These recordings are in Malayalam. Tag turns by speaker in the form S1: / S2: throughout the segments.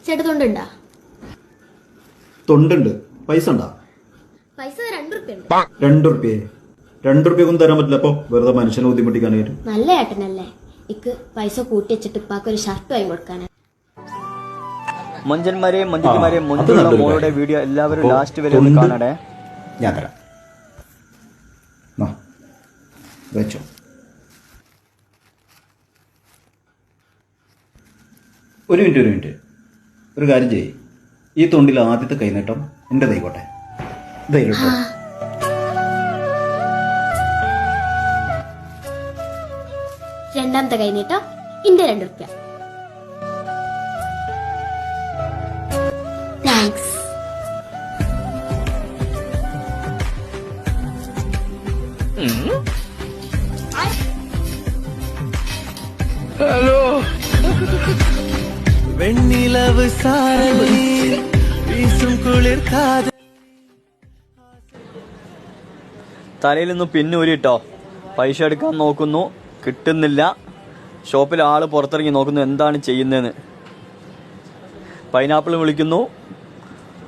S1: ചേട്ടാ തൊണ്ടുണ്ടാ?
S2: തൊണ്ടുണ്ട്. പൈസ ഉണ്ടാ?
S1: പൈസ 2 റുപ്യ ഉണ്ട്.
S2: 2 റുപ്യ? 2 റുപ്യൊന്നും തരാൻ പറ്റില്ല. അപ്പൊ വെറുതെ മനുഷ്യനെ ബുദ്ധിമുട്ടിക്കാനായിട്ട്.
S1: നല്ല ഏട്ടനല്ലേ, ഇക്ക് പൈസ കൂട്ടി വെച്ചിട്ട് ഇപ്പാക്ക് ഒരു ഷർട്ട് വാങ്ങി കൊടുക്കാനാ.
S3: മഞ്ചന്മാരെ മഞ്ചത്തിമാരെ മുൻപുള്ള മോളുടെ വീഡിയോ എല്ലാവരും ലാസ്റ്റ് വരെ ഒന്ന് കാണണേ.
S2: ഞാൻ തരാം. വെച്ചോ. ഒരു മിനിറ്റ്. ഒരു കാര്യം ചെയ്യ്. ഈ തൊണ്ടിൽ ആദ്യത്തെ കൈനീട്ടം എന്റെ തൈക്കോട്ടെ. ധൈര്യം.
S1: രണ്ടാമത്തെ കൈനീട്ടം ഇന്റെ 2 റുപ്യ. താങ്ക്സ്.
S4: ഹലോ വെണ്ണിലവ് സാരമേ വീസും കുളിർ കാത്.
S3: തലയിൽ നിന്ന് പിന്നൂരിട്ടോ പൈസ എടുക്കാൻ നോക്കുന്നു, കിട്ടുന്നില്ല. ഷോപ്പിൽ ആള് പുറത്തിറങ്ങി നോക്കുന്നു എന്താണ് ചെയ്യുന്നതെന്ന്. പൈനാപ്പിൾ വിളിക്കുന്നു.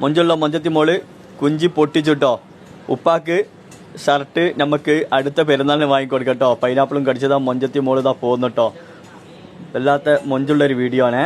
S3: മൊഞ്ചുള്ള മൊഞ്ചത്തി മോള് കുഞ്ചി പൊട്ടിച്ചിട്ടോ. ഉപ്പാക്ക് ഷർട്ട് നമുക്ക് അടുത്ത പെരുന്നാളിന് വാങ്ങിക്കൊടുക്കട്ടോ. പൈനാപ്പിളും കടിച്ചതാ മൊഞ്ചത്തി മോള് ഇതാ പോകുന്നുട്ടോ. വല്ലാത്ത മൊഞ്ചുള്ളൊരു വീഡിയോ ആണ്.